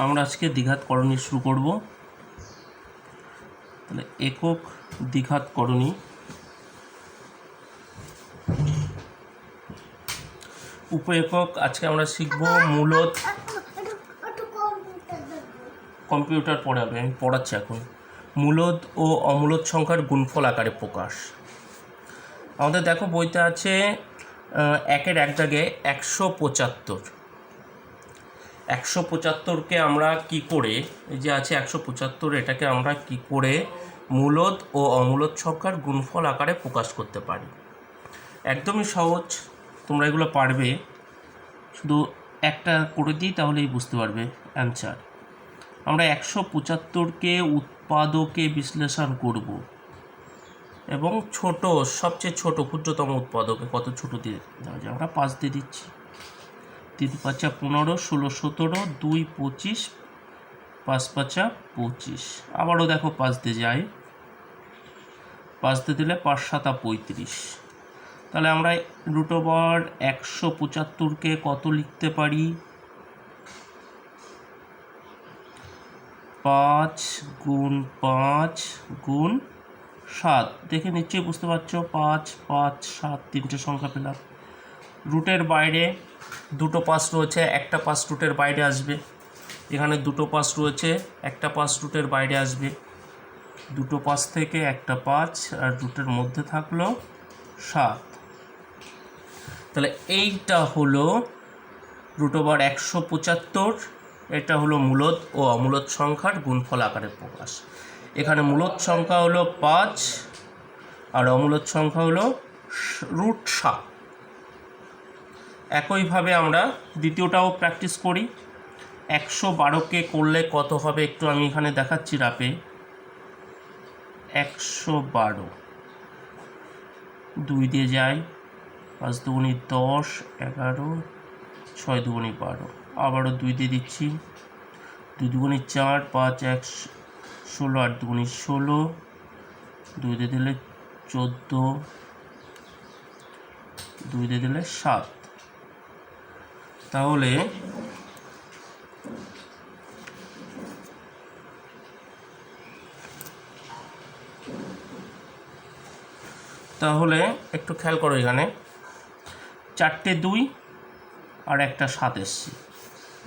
আমরা আজকে দ্বিঘাত করণী শুরু করব। তাহলে একক দ্বিঘাত করণী। উপ-একক আজকে আমরা শিখব মূলদ। কম্পিউটার পড়াবে, আমি পড়াচ্ছি এখন। মূলদ ও অমূলদ সংখ্যার গুণফল আকারে প্রকাশ। আমাদের দেখো বইতে আছে একের এক জায়গায় 175। 175কে আমরা কি করে, এই যে আছে 175, এটাকে আমরা কি করে মূলদ ও অমূলদ সংখ্যার গুণফল আকারে প্রকাশ করতে পারি। একদমই সহজ, তোমরা এগুলো পারবে। শুধু একটা করে দিই তাহলেই বুঝতে পারবে অ্যান্সার। আমরা 175কে উৎপাদকে বিশ্লেষণ করব এবং ছোট, সবচেয়ে ছোট ক্ষুদ্রতম উৎপাদকে কত ছোট দিয়ে দেওয়া যায়, আমরা 5 দিয়ে দিচ্ছি। 3 5 15, 16 17, 2 25, 5 5 25। আবারও দেখো 5 দিয়ে যায়, 5 দিয়ে দিলে 5 7 35। তাহলে আমরা √175কে কত লিখতে পারি? 5 গুণ 5 গুণ 7। দেখে নিশ্চয়ই বুঝতে পারছো, 5 5 7 তিনটে সংখ্যা পেলাম। রুটের বাইরে দুটো পাশ রয়েছে, একটা পাশ রুটের বাইরে আসবে। এখানে দুটো পাশ রয়েছে, একটা পাশ রুটের বাইরে আসবে। দুটো পাশ থেকে একটা 5 আর রুটের মধ্যে থাকলো 7। তাহলে এইটা হলো √175। এটা হলো মূলদ ও অমূলদ সংখ্যার গুণফল আকারে প্রকাশ। এখানে মূলদ সংখ্যা হলো 5 আর অমূলদ সংখ্যা হলো √7। একইভাবে আমরা দ্বিতীয়টাও প্র্যাকটিস করি। 112কে করলে কত হবে একটু আমি এখানে দেখাচ্ছি রাপে। 112 2 দিয়ে যায়, 5 দুগুণি 10, 11, 6 দুগুণি 12। আবারও 2 দিয়ে দিচ্ছি, 2 দুগুণি 4, 5 1 16, 8 দুগুণি 16, 2 দিয়ে দিলে 14, 2 দিয়ে দিলে 7। তাহলে একটু খেয়াল করো, এখানে 4টে 2 আর একটা 7 এসছে।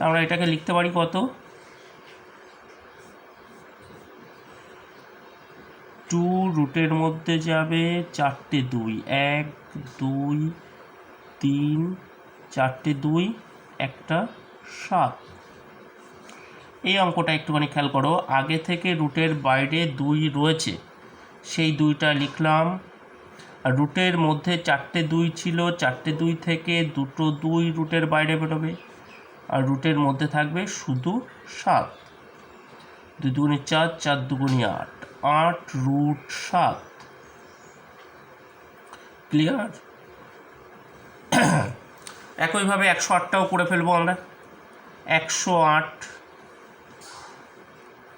আমরা এটাকে লিখতে পারি কত? 2 রুটের মধ্যে যাবে 4টে 2, 1 2 3, 4টে 2 একটা 7। এই অঙ্কটা একটুখানি খেয়াল করো, আগে থেকে রুটের বাইরে 2 রয়েছে, সেই 2টা লিখলাম। আর রুটের মধ্যে 4টে 2 ছিল, 4টে 2 থেকে দুটো 2 রুটের বাইরে বেরোবে, আর রুটের মধ্যে থাকবে শুধু 7। 2 দুগুণি 4, 4 দুগুণি 8, 8 √7। ক্লিয়ার? একইভাবে 108টাও করে ফেলবো আমরা। 108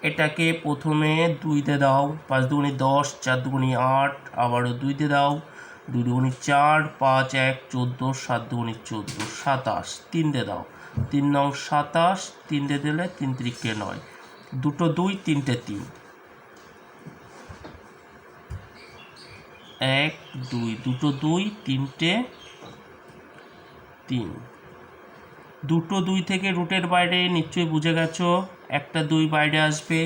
এটাকে প্রথমে 2 দিয়ে দাও, 5 দুগুণি 10, 4 দুগুণি 8, আবারও 2 দিয়ে দাও, 2 দুগুণি 4, 5 1 14, 7 দুগুণি 14, 27। 3 দিয়ে দাও, 3 নং 27, 3 দিয়ে দিলে 3 3 9, দুটো 2 তিনটে 3, 1 2, দুটো 2 তিনটে 3। দুটো 2 থেকে রুটের বাইরে নিশ্চয়ই বুঝে গেছো, একটা 2 বাইরে আসবে।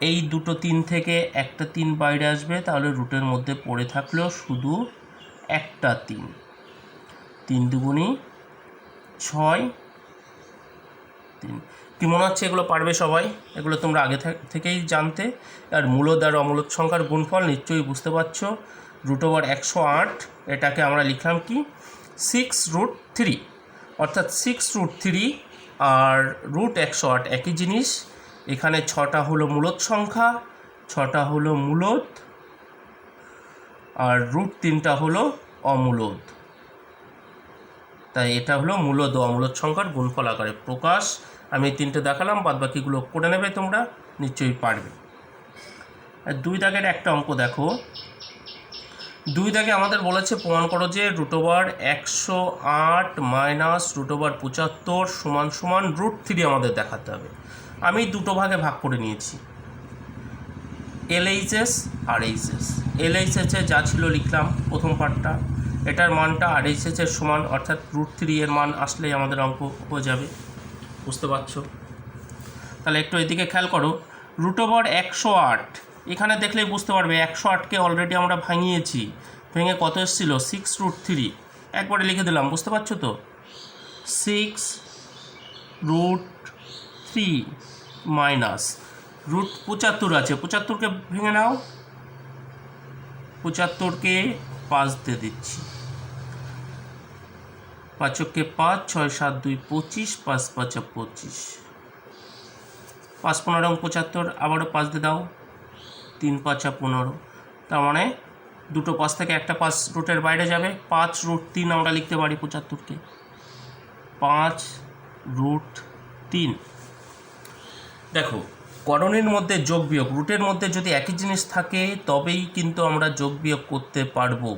এই দুটো 3 থেকে একটা 3 বাইরে আসবে, তাহলে রুটের মধ্যে পড়ে থাকলো শুধু একটা 3। 3 দুগুণি 6, 3। কি মনে হচ্ছে এগুলো পারবে সবাই? এগুলো তোমরা আগে থেকেই জানতে। আর মূলদ আর অমূলদ সংখ্যার গুণফল নিশ্চয়ই বুঝতে পারছো। √108 এটাকে আমরা লিখলাম কি 6√3, অর্থাৎ 6√3 আর √108 একই জিনিস। এখানে 6টা হলো মূলদ সংখ্যা, 6টা হলো মূলদ, আর √3টা হলো অমূলদ। তাই এটা হলো মূলদ ও অমূলদ সংখ্যার গুণফল আকারে প্রকাশ। আমি এই 3টে দেখালাম, বাদ বাকিগুলো করে নেবে, তোমরা নিশ্চয়ই পারবে। আর 2 দাগের একটা অঙ্ক দেখো, 2 দাগে আমাদের বলেছে প্রমাণ করো যে √108 মাইনাস √75 সমান সমান √3 আমাদের দেখাতে হবে। আমি দুটো ভাগে ভাগ করে নিয়েছি, LHS আর HS। LHS যা ছিল লিখলাম প্রথম পার্টটা, এটার মানটা RHS এর সমান, অর্থাৎ √3 এর মান আসলেই আমাদের অঙ্ক হয়ে যাবে। বুঝতে পারছো? তাহলে একটু এদিকে খেয়াল করো, √108 এখানে দেখলেই বুঝতে পারবে 108কে অলরেডি আমরা ভাঙিয়েছি, ভেঙে কত এসেছিলো 6√3, একবারে লিখে দিলাম। বুঝতে পারছো তো? 6√3 মাইনাস √75 আছে, 75কে ভেঙে নাও, 75কে 5 দিয়ে দিচ্ছি, 5কে 5, 6 7 2 25, 5 5 25, 5 15 75, আবারও 5 দিয়ে দাও, 3 5 15। তার মানে দুটো 5 থেকে একটা 5 রুটের বাইরে যাবে, 5√3 আমরা লিখতে পারি 75কে, 5√3। দেখো, করণের মধ্যে যোগ বিয়োগ, রুটের মধ্যে যদি একই জিনিস থাকে তবেই কিন্তু আমরা যোগ বিয়োগ করতে পারবো।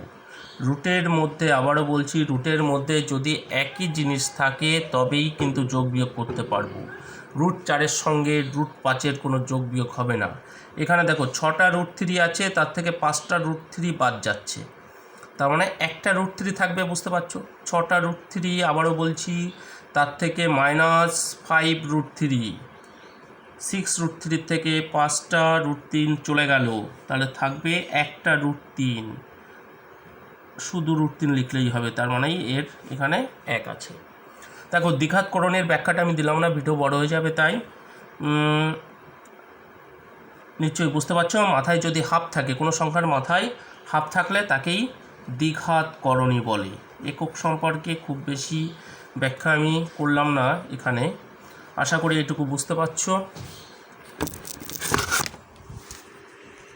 রুটের মধ্যে, আবারও বলছি, রুটের মধ্যে যদি একই জিনিস থাকে তবেই কিন্তু যোগ বিয়োগ করতে পারবো। √4 সঙ্গে √5 কোনো যোগ বিয়োগ হবে না। এখানে দেখো 6টা √3 আছে, তার থেকে 5টা √3 বাদ যাচ্ছে, তার মানে একটা √3 থাকবে। বুঝতে পারছো? 6টা √3, আবারও বলছি, তার থেকে -5√3, 6√3 থেকে 5টা √3 চলে গেল, তাহলে থাকবে একটা √3, শুধু √3 লিখলেই হবে, তার মানেই এর এখানে 1 আছে। দেখো, দ্বিঘাতকরণের ব্যাখ্যাটা আমি দিলাম না, ভিডিও বড় হয়ে যাবে, তাই নিশ্চয়ই বুঝতে পারছো। মাথায় যদি হাফ থাকে, কোনো সংখ্যার মাথায় হাফ থাকলে তাকেই দ্বিঘাতকরণী বলে। একক সম্পর্কে খুব বেশি ব্যাখ্যা আমি করলাম না এখানে, আশা করি এটুকু বুঝতে পারছো।